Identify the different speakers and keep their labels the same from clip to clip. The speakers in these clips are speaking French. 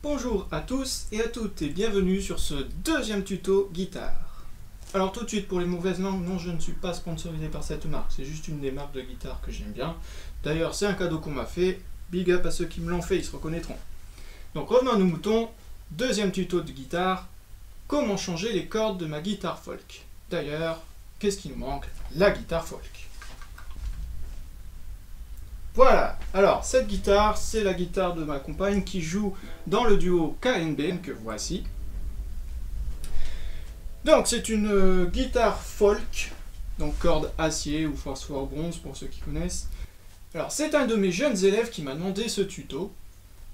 Speaker 1: Bonjour à tous et à toutes et bienvenue sur ce deuxième tuto guitare. Alors tout de suite pour les mauvaises langues, non je ne suis pas sponsorisé par cette marque, c'est juste une des marques de guitare que j'aime bien. D'ailleurs c'est un cadeau qu'on m'a fait, big up à ceux qui me l'ont fait, ils se reconnaîtront. Donc revenons à nos moutons, deuxième tuto de guitare, comment changer les cordes de ma guitare folk. D'ailleurs, qu'est-ce qui nous manque? La guitare folk. Voilà, alors cette guitare, c'est la guitare de ma compagne qui joue dans le duo KNB que voici. Donc c'est une guitare folk, donc corde acier ou phosphore bronze pour ceux qui connaissent. Alors c'est un de mes jeunes élèves qui m'a demandé ce tuto,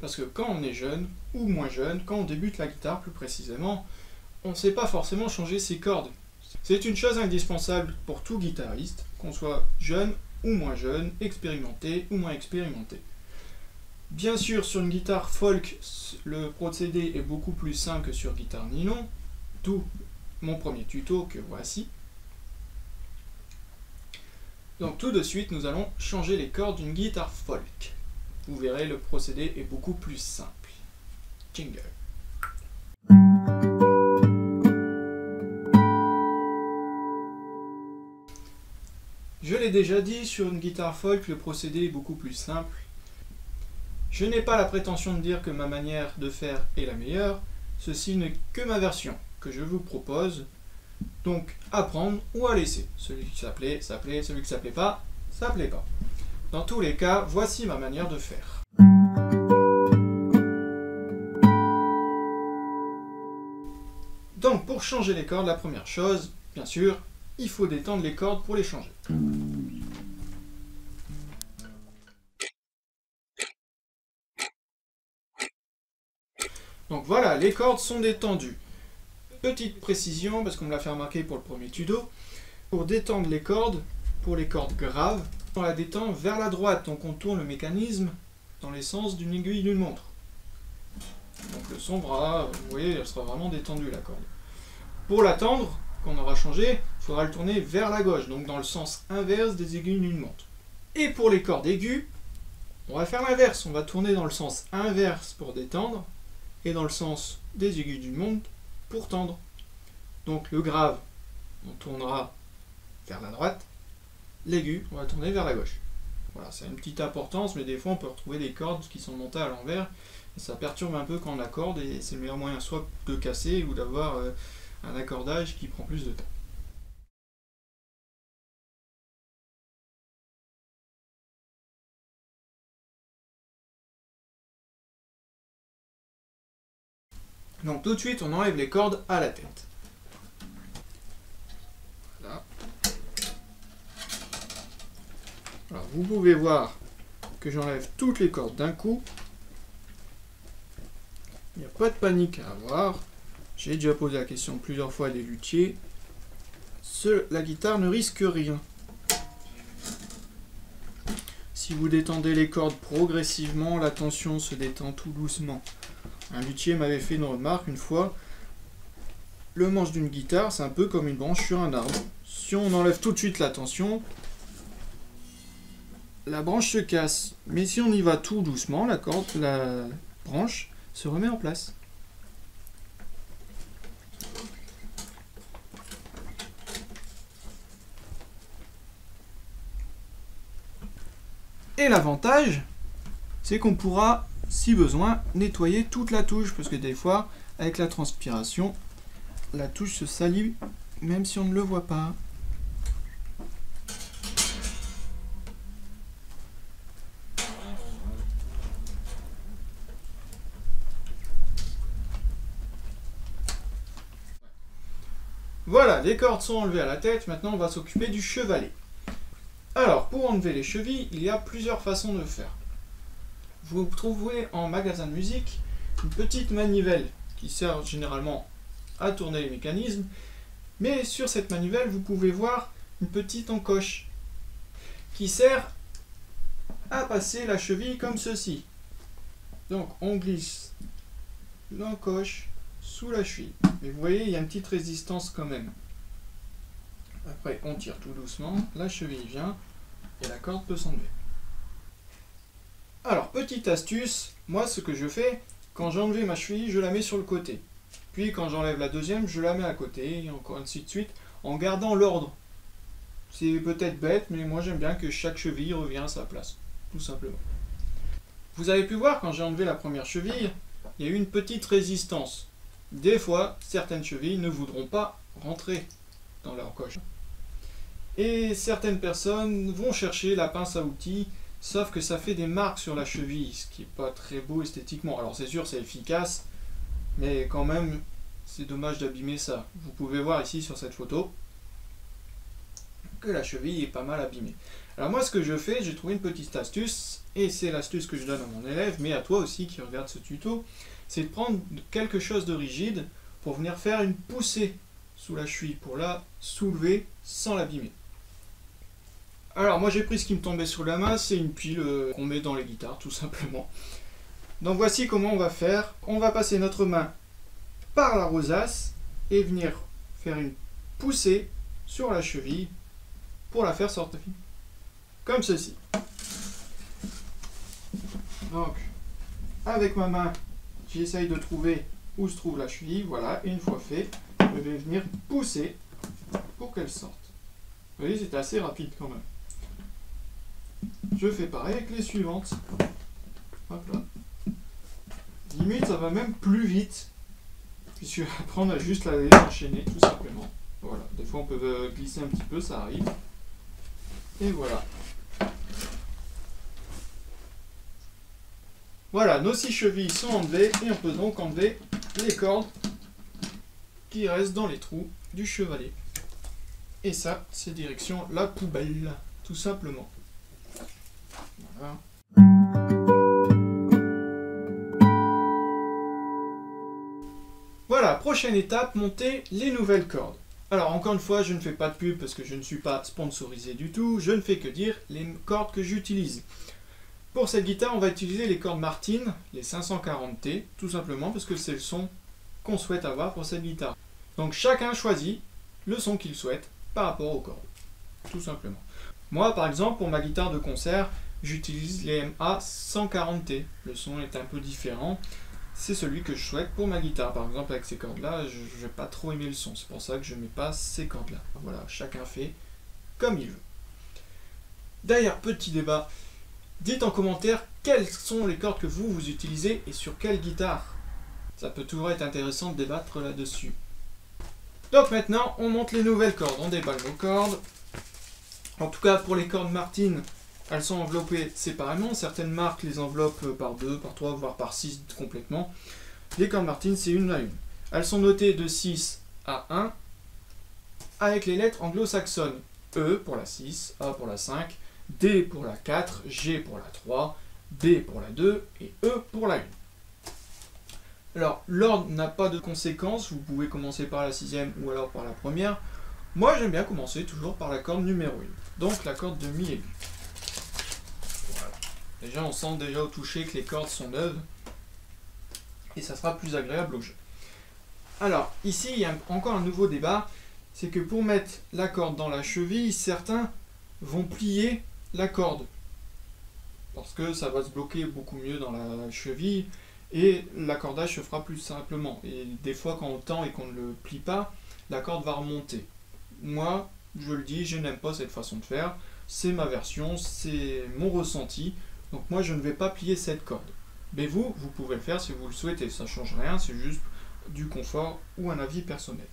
Speaker 1: parce que quand on est jeune, ou moins jeune, quand on débute la guitare plus précisément, on ne sait pas forcément changer ses cordes. C'est une chose indispensable pour tout guitariste, qu'on soit jeune ou moins jeune, expérimenté ou moins expérimenté. Bien sûr, sur une guitare folk, le procédé est beaucoup plus simple que sur guitare nylon, d'où mon premier tuto que voici. Donc tout de suite, nous allons changer les cordes d'une guitare folk. Vous verrez, le procédé est beaucoup plus simple. Jingle. Je l'ai déjà dit, sur une guitare folk, le procédé est beaucoup plus simple. Je n'ai pas la prétention de dire que ma manière de faire est la meilleure, ceci n'est que ma version, que je vous propose. Donc, à prendre ou à laisser. Celui qui s'appelait, s'appelait, celui qui s'appelait pas, ça plaît pas. Dans tous les cas, voici ma manière de faire. Donc, pour changer les cordes, la première chose, bien sûr, il faut détendre les cordes pour les changer. Donc voilà, les cordes sont détendues. Petite précision, parce qu'on me l'a fait remarquer pour le premier tuto, pour détendre les cordes, pour les cordes graves, on la détend vers la droite, donc on tourne le mécanisme dans les sens d'une aiguille d'une montre. Donc le son va, vous voyez, elle sera vraiment détendue la corde. Pour l'attendre, qu'on aura changé, il faudra le tourner vers la gauche, donc dans le sens inverse des aiguilles d'une montre. Et pour les cordes aiguës, on va faire l'inverse, on va tourner dans le sens inverse pour détendre, et dans le sens des aiguilles d'une montre pour tendre. Donc le grave, on tournera vers la droite, l'aigu, on va tourner vers la gauche. Voilà, c'est une petite importance, mais des fois on peut retrouver des cordes qui sont montées à l'envers, et ça perturbe un peu quand on accorde, et c'est le meilleur moyen soit de casser ou d'avoir un accordage qui prend plus de temps. Donc tout de suite on enlève les cordes à la tête. Voilà. Alors vous pouvez voir que j'enlève toutes les cordes d'un coup. Il n'y a pas de panique à avoir. J'ai déjà posé la question plusieurs fois à des luthiers. La guitare ne risque rien. Si vous détendez les cordes progressivement, la tension se détend tout doucement. Un luthier m'avait fait une remarque une fois. Le manche d'une guitare, c'est un peu comme une branche sur un arbre. Si on enlève tout de suite la tension, la branche se casse. Mais si on y va tout doucement, la branche se remet en place. Et l'avantage, c'est qu'on pourra, si besoin, nettoyer toute la touche, parce que des fois, avec la transpiration, la touche se salit, même si on ne le voit pas. Voilà, les cordes sont enlevées à la tête, maintenant on va s'occuper du chevalet. Alors, pour enlever les chevilles, il y a plusieurs façons de faire. Vous trouverez en magasin de musique une petite manivelle qui sert généralement à tourner les mécanismes, mais sur cette manivelle, vous pouvez voir une petite encoche qui sert à passer la cheville comme ceci. Donc, on glisse l'encoche sous la cheville. Mais vous voyez, il y a une petite résistance quand même. Après, on tire tout doucement, la cheville vient et la corde peut s'enlever. Alors, petite astuce, moi ce que je fais, Quand j'ai enlevé ma cheville, je la mets sur le côté. Puis quand j'enlève la deuxième, je la mets à côté, et encore ainsi de suite, en gardant l'ordre. C'est peut-être bête, mais moi j'aime bien que chaque cheville revienne à sa place, tout simplement. Vous avez pu voir, quand j'ai enlevé la première cheville, il y a eu une petite résistance. Des fois, certaines chevilles ne voudront pas rentrer dans leur coche. Et certaines personnes vont chercher la pince à outils, sauf que ça fait des marques sur la cheville, ce qui n'est pas très beau esthétiquement. Alors c'est sûr, c'est efficace, mais quand même, c'est dommage d'abîmer ça. Vous pouvez voir ici sur cette photo que la cheville est pas mal abîmée. Alors moi, ce que je fais, j'ai trouvé une petite astuce, et c'est l'astuce que je donne à mon élève, mais à toi aussi qui regarde ce tuto, c'est de prendre quelque chose de rigide pour venir faire une poussée sous la cheville, pour la soulever sans l'abîmer. Alors moi j'ai pris ce qui me tombait sur la main, c'est une pile qu'on met dans les guitares tout simplement. Donc voici comment on va faire. On va passer notre main par la rosace et venir faire une poussée sur la cheville pour la faire sortir comme ceci. Donc avec ma main j'essaye de trouver où se trouve la cheville, voilà, et une fois fait, je vais venir pousser pour qu'elle sorte. Vous voyez, c'est assez rapide quand même. Je fais pareil avec les suivantes. Hop là. Limite, ça va même plus vite, puisque après on a juste à les enchaîner tout simplement. Voilà, des fois on peut glisser un petit peu, ça arrive. Et voilà. Voilà, nos 6 chevilles sont enlevées et on peut donc enlever les cordes qui restent dans les trous du chevalet. Et ça, c'est direction la poubelle, tout simplement. Voilà. Voilà, prochaine étape, monter les nouvelles cordes. Alors encore une fois, je ne fais pas de pub parce que je ne suis pas sponsorisé du tout, je ne fais que dire les cordes que j'utilise. Pour cette guitare, on va utiliser les cordes Martin, les 540T, tout simplement parce que c'est le son qu'on souhaite avoir pour cette guitare. Donc chacun choisit le son qu'il souhaite par rapport aux cordes, tout simplement. Moi, par exemple, pour ma guitare de concert, j'utilise les MA 140T. Le son est un peu différent. C'est celui que je souhaite pour ma guitare. Par exemple, avec ces cordes-là, je ne vais pas trop aimer le son. C'est pour ça que je ne mets pas ces cordes-là. Voilà, chacun fait comme il veut. D'ailleurs, petit débat. Dites en commentaire quelles sont les cordes que vous utilisez et sur quelle guitare. Ça peut toujours être intéressant de débattre là-dessus. Donc maintenant, on monte les nouvelles cordes. On déballe nos cordes. En tout cas, pour les cordes Martin, elles sont enveloppées séparément. Certaines marques les enveloppent par 2, par 3, voire par 6 complètement. Les cordes Martin, c'est une à une. Elles sont notées de 6 à 1 avec les lettres anglo-saxonnes. E pour la 6, A pour la 5, D pour la 4, G pour la 3, B pour la 2 et E pour la 1. Alors, l'ordre n'a pas de conséquence. Vous pouvez commencer par la 6e ou alors par la première. Moi, j'aime bien commencer toujours par la corde numéro 1. Donc, la corde de Mi aigu. Voilà. Déjà, on sent déjà au toucher que les cordes sont neuves. Et ça sera plus agréable au jeu. Alors, ici, il y a encore un nouveau débat. C'est que pour mettre la corde dans la cheville, certains vont plier la corde. Parce que ça va se bloquer beaucoup mieux dans la cheville. Et l'accordage se fera plus simplement. Et des fois, quand on tend et qu'on ne le plie pas, la corde va remonter. Moi, je le dis, je n'aime pas cette façon de faire. C'est ma version, c'est mon ressenti. Donc moi, je ne vais pas plier cette corde. Mais vous pouvez le faire si vous le souhaitez. Ça ne change rien, c'est juste du confort ou un avis personnel.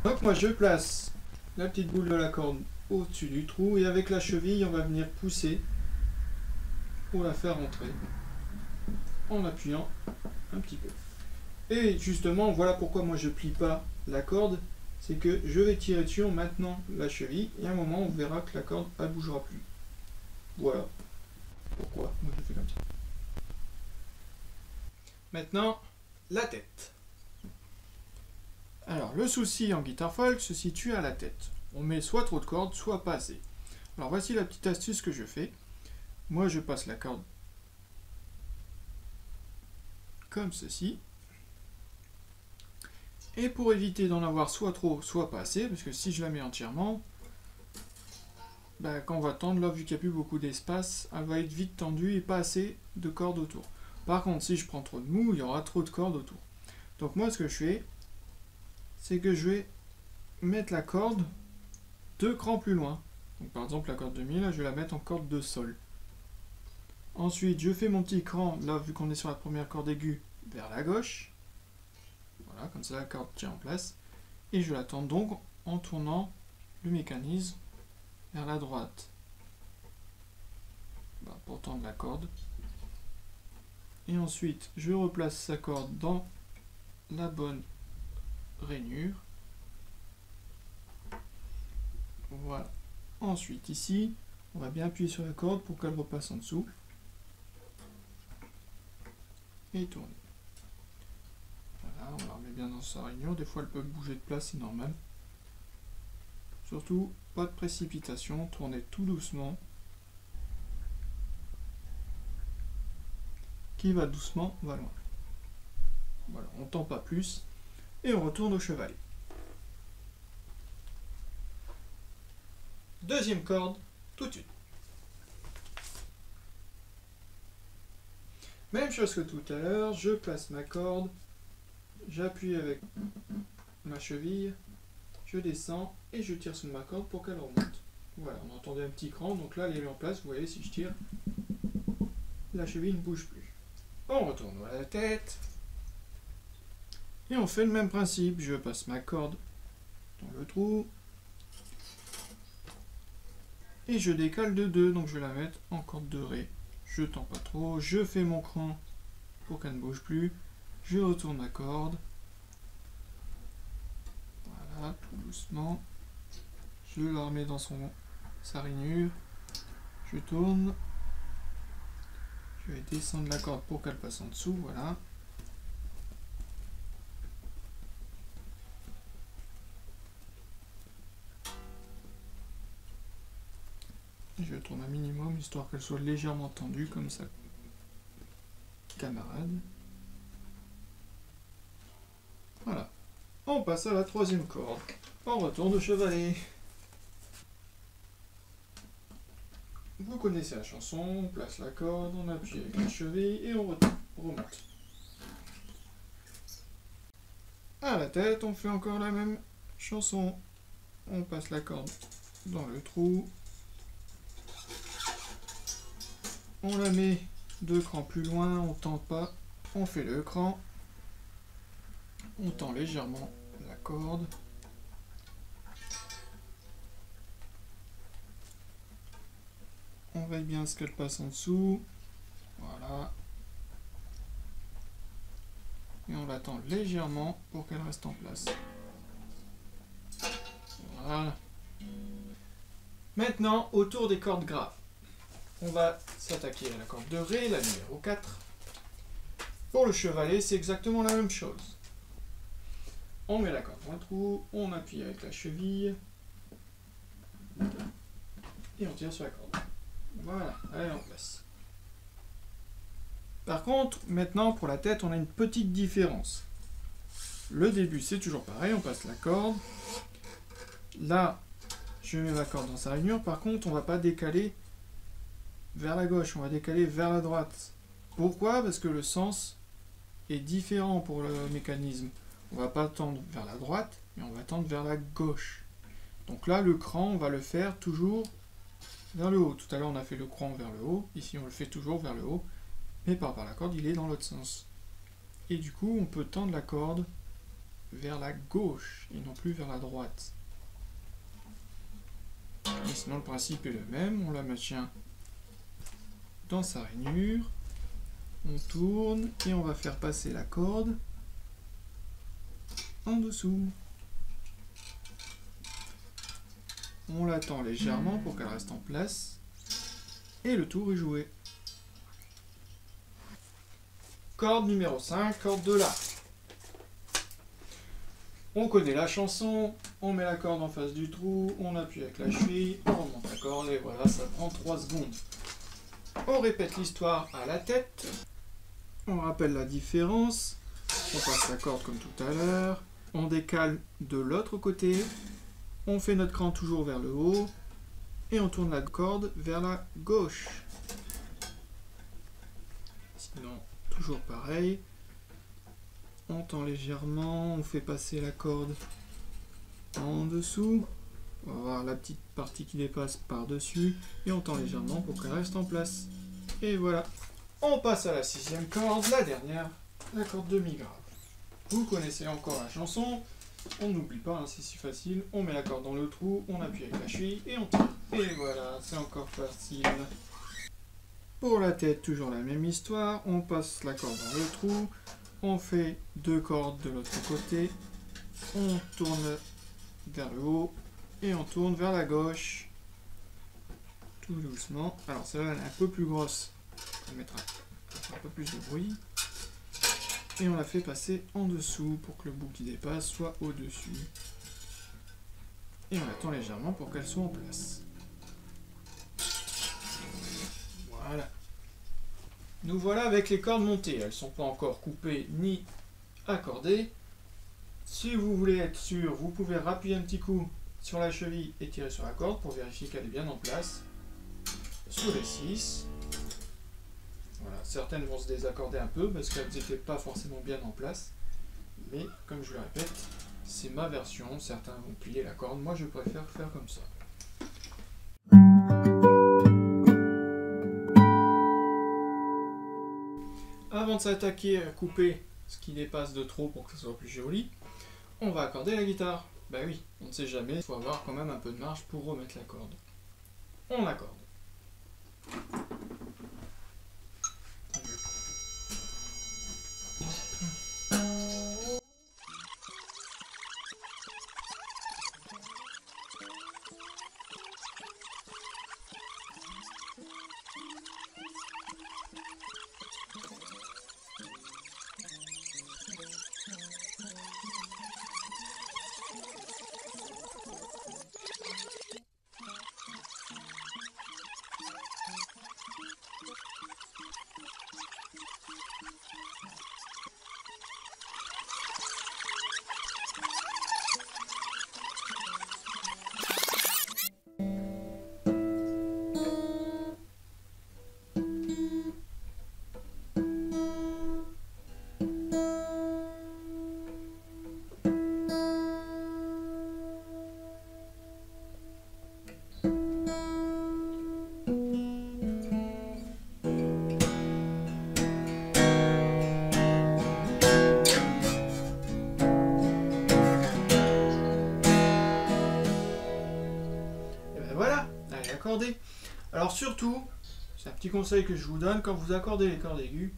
Speaker 1: Donc moi, je place la petite boule de la corde au-dessus du trou. Et avec la cheville, on va venir pousser pour la faire rentrer en appuyant un petit peu. Et justement, voilà pourquoi moi je plie pas la corde, c'est que je vais tirer dessus en maintenant la cheville et à un moment on verra que la corde elle bougera plus. Voilà pourquoi moi je fais comme ça. Maintenant, la tête. Alors le souci en guitare folk se situe à la tête. On met soit trop de cordes, soit pas assez. Alors voici la petite astuce que je fais. Moi, je passe la corde comme ceci. Et pour éviter d'en avoir soit trop, soit pas assez, parce que si je la mets entièrement, bah, quand on va tendre, là, vu qu'il n'y a plus beaucoup d'espace, elle va être vite tendue et pas assez de cordes autour. Par contre, si je prends trop de mou, il y aura trop de cordes autour. Donc moi, ce que je fais, c'est que je vais mettre la corde 2 crans plus loin. Donc par exemple, la corde de mi, là, je vais la mettre en corde de sol. Ensuite, je fais mon petit cran, là, vu qu'on est sur la première corde aiguë, vers la gauche. Voilà, comme ça, la corde tient en place. Et je la tends donc en tournant le mécanisme vers la droite. Bah, pour tendre la corde. Et ensuite, je replace sa corde dans la bonne rainure. Voilà. Ensuite, ici, on va bien appuyer sur la corde pour qu'elle repasse en dessous. Et tourner. Voilà, on la remet bien dans sa rainure. Des fois, elle peut bouger de place, c'est normal. Surtout, pas de précipitation, tournez tout doucement. Qui va doucement, va loin. Voilà, on tend pas plus. Et on retourne au chevalet. Deuxième corde, tout de suite. Même chose que tout à l'heure, je place ma corde, j'appuie avec ma cheville, je descends et je tire sur ma corde pour qu'elle remonte. Voilà, on entendait un petit cran, donc là elle est en place, vous voyez, si je tire, la cheville ne bouge plus. On retourne à la tête, et on fait le même principe, je passe ma corde dans le trou, et je décale de 2, donc je vais la mettre en corde de ré. Je tends pas trop, je fais mon cran pour qu'elle ne bouge plus, je retourne ma corde, voilà, tout doucement, je la remets dans sa rainure, je tourne, je vais descendre la corde pour qu'elle passe en dessous, voilà. Je tourne un minimum, histoire qu'elle soit légèrement tendue, comme ça. Camarade. Voilà. On passe à la troisième corde. On retourne au chevalet. Vous connaissez la chanson, on place la corde, on appuie avec la cheville et on remonte. À la tête, on fait encore la même chanson. On passe la corde dans le trou. On la met 2 crans plus loin, on tend pas, on fait le cran, on tend légèrement la corde, on veille bien ce qu'elle passe en dessous, voilà, et on la tend légèrement pour qu'elle reste en place. Voilà. Maintenant, autour des cordes graves. On va s'attaquer à la corde de ré, la numéro 4. Pour le chevalet, c'est exactement la même chose. On met la corde dans le trou, on appuie avec la cheville, et on tire sur la corde. Voilà, elle est en place. Par contre, maintenant, pour la tête, on a une petite différence. Le début, c'est toujours pareil, on passe la corde. Là, je mets ma corde dans sa rainure. Par contre, on ne va pas décaler vers la gauche, on va décaler vers la droite. Pourquoi? Parce que le sens est différent pour le mécanisme. On va pas tendre vers la droite, mais on va tendre vers la gauche. Donc là, le cran, on va le faire toujours vers le haut. Tout à l'heure, on a fait le cran vers le haut. Ici, on le fait toujours vers le haut. Mais par rapport à la corde, il est dans l'autre sens. Et du coup, on peut tendre la corde vers la gauche et non plus vers la droite. Et sinon, le principe est le même. On la maintient dans sa rainure, on tourne et on va faire passer la corde en dessous. On la tend légèrement pour qu'elle reste en place et le tour est joué. Corde numéro 5, corde de La. On connaît la chanson, on met la corde en face du trou, on appuie avec la cheville, on remonte la corde et voilà, ça prend 3 secondes. On répète l'histoire à la tête. On rappelle la différence. On passe la corde comme tout à l'heure. On décale de l'autre côté. On fait notre cran toujours vers le haut. et on tourne la corde vers la gauche. Sinon, toujours pareil. On tend légèrement, on fait passer la corde en dessous. On va voir la petite partie qui dépasse par-dessus. Et on tend légèrement pour qu'elle reste en place. Et voilà. On passe à la 6e corde, la dernière, la corde demi-grave. Vous connaissez encore la chanson. On n'oublie pas, hein, c'est si facile. On met la corde dans le trou, on appuie avec la cheville et on tire. Et voilà, c'est encore facile. Pour la tête, toujours la même histoire. On passe la corde dans le trou. On fait 2 cordes de l'autre côté. On tourne vers le haut. Et on tourne vers la gauche. Tout doucement. Alors celle-là, elle est un peu plus grosse. On mettra un peu plus de bruit. Et on la fait passer en dessous pour que le bout qui dépasse soit au-dessus. Et on la tend légèrement pour qu'elle soit en place. Voilà. Nous voilà avec les cordes montées. Elles ne sont pas encore coupées ni accordées. Si vous voulez être sûr, vous pouvez rappuyer un petit coup sur la cheville et tirer sur la corde pour vérifier qu'elle est bien en place. Sur les 6. Voilà, certaines vont se désaccorder un peu parce qu'elles n'étaient pas forcément bien en place. Mais comme je le répète, c'est ma version. Certains vont plier la corde. Moi, je préfère faire comme ça. Avant de s'attaquer à couper ce qui dépasse de trop pour que ce soit plus joli, on va accorder la guitare. Bah oui, on ne sait jamais. Il faut avoir quand même un peu de marge pour remettre la corde. On accorde. Accordé. Alors surtout, c'est un petit conseil que je vous donne, quand vous accordez les cordes aiguës,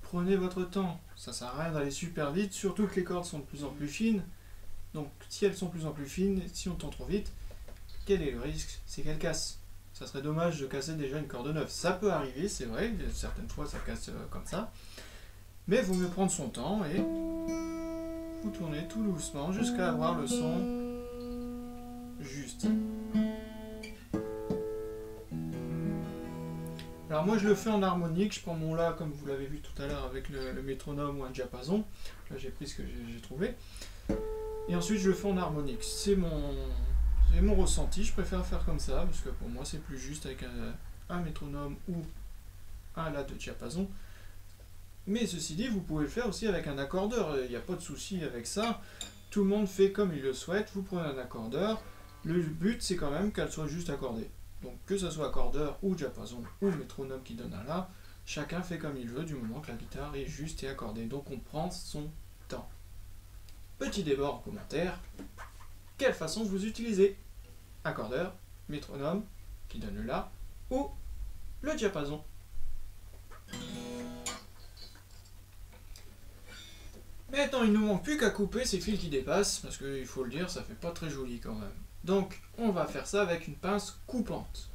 Speaker 1: prenez votre temps. Ça sert à rien d'aller super vite, surtout que les cordes sont de plus en plus fines. Donc si elles sont de plus en plus fines, si on tend trop vite, quel est le risque? C'est qu'elles cassent. Ça serait dommage de casser déjà une corde neuve. Ça peut arriver, c'est vrai, certaines fois ça casse comme ça. Mais il vaut mieux prendre son temps et vous tournez tout doucement jusqu'à avoir le son juste. Alors moi je le fais en harmonique, je prends mon La comme vous l'avez vu tout à l'heure avec le métronome ou un diapason. Là j'ai pris ce que j'ai trouvé. Et ensuite je le fais en harmonique. C'est mon ressenti, je préfère faire comme ça parce que pour moi c'est plus juste avec un métronome ou un La de diapason. Mais ceci dit, vous pouvez le faire aussi avec un accordeur, il n'y a pas de souci avec ça. Tout le monde fait comme il le souhaite, vous prenez un accordeur. Le but c'est quand même qu'elle soit juste accordée. Donc que ce soit accordeur ou diapason ou métronome qui donne un La, chacun fait comme il veut du moment que la guitare est juste et accordée. Donc on prend son temps. Petit débat en commentaire. Quelle façon vous utilisez? Accordeur, métronome qui donne le La ou le diapason? Maintenant il ne nous manque plus qu'à couper ces fils qui dépassent parce qu'il faut le dire, ça fait pas très joli quand même. Donc, on va faire ça avec une pince coupante.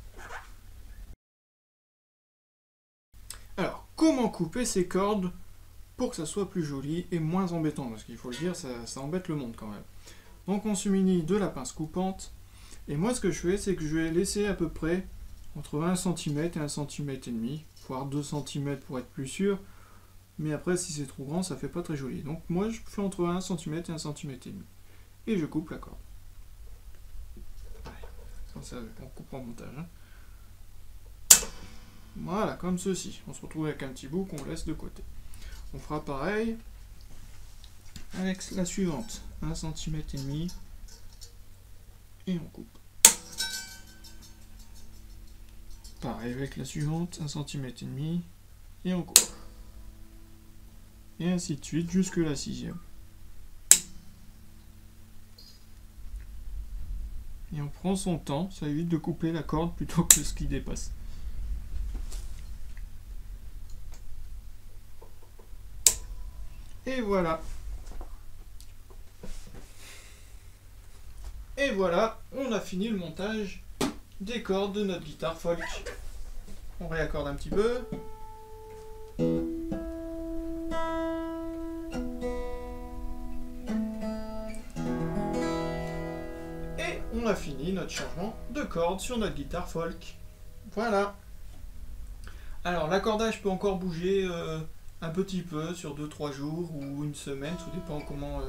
Speaker 1: Alors, comment couper ces cordes pour que ça soit plus joli et moins embêtant? Parce qu'il faut le dire, ça embête le monde quand même. Donc, on se munit de la pince coupante. Et moi, ce que je fais, c'est que je vais laisser à peu près entre 1 cm et 1,5 cm, voire 2 cm pour être plus sûr. Mais après, si c'est trop grand, ça fait pas très joli. Donc, moi, je fais entre 1 cm et 1,5 cm. Et je coupe la corde. Quand ça, on coupe en montage. Hein. Voilà, comme ceci. On se retrouve avec un petit bout qu'on laisse de côté. On fera pareil avec la suivante. 1,5 cm. Et on coupe. Pareil avec la suivante. 1,5 cm. Et on coupe. Et ainsi de suite jusque la 6e. Et on prend son temps, ça évite de couper la corde plutôt que ce qui dépasse. Et voilà. Et voilà, on a fini le montage des cordes de notre guitare folk. On réaccorde un petit peu. On a fini notre changement de corde sur notre guitare folk. Voilà. Alors l'accordage peut encore bouger un petit peu sur 2-3 jours ou une semaine, tout dépend comment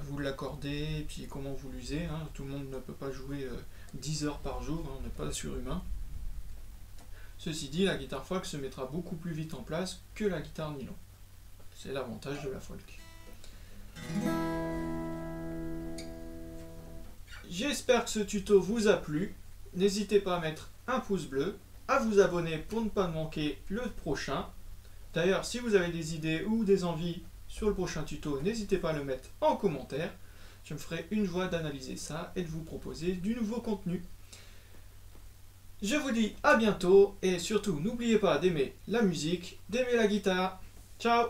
Speaker 1: vous l'accordez et puis comment vous l'usez. Hein. Tout le monde ne peut pas jouer 10 heures par jour, hein, on n'est pas surhumain. Ceci dit, la guitare folk se mettra beaucoup plus vite en place que la guitare nylon. C'est l'avantage de la folk. J'espère que ce tuto vous a plu. N'hésitez pas à mettre un pouce bleu, à vous abonner pour ne pas manquer le prochain. D'ailleurs, si vous avez des idées ou des envies sur le prochain tuto, n'hésitez pas à le mettre en commentaire. Je me ferai une joie d'analyser ça et de vous proposer du nouveau contenu. Je vous dis à bientôt et surtout n'oubliez pas d'aimer la musique, d'aimer la guitare. Ciao!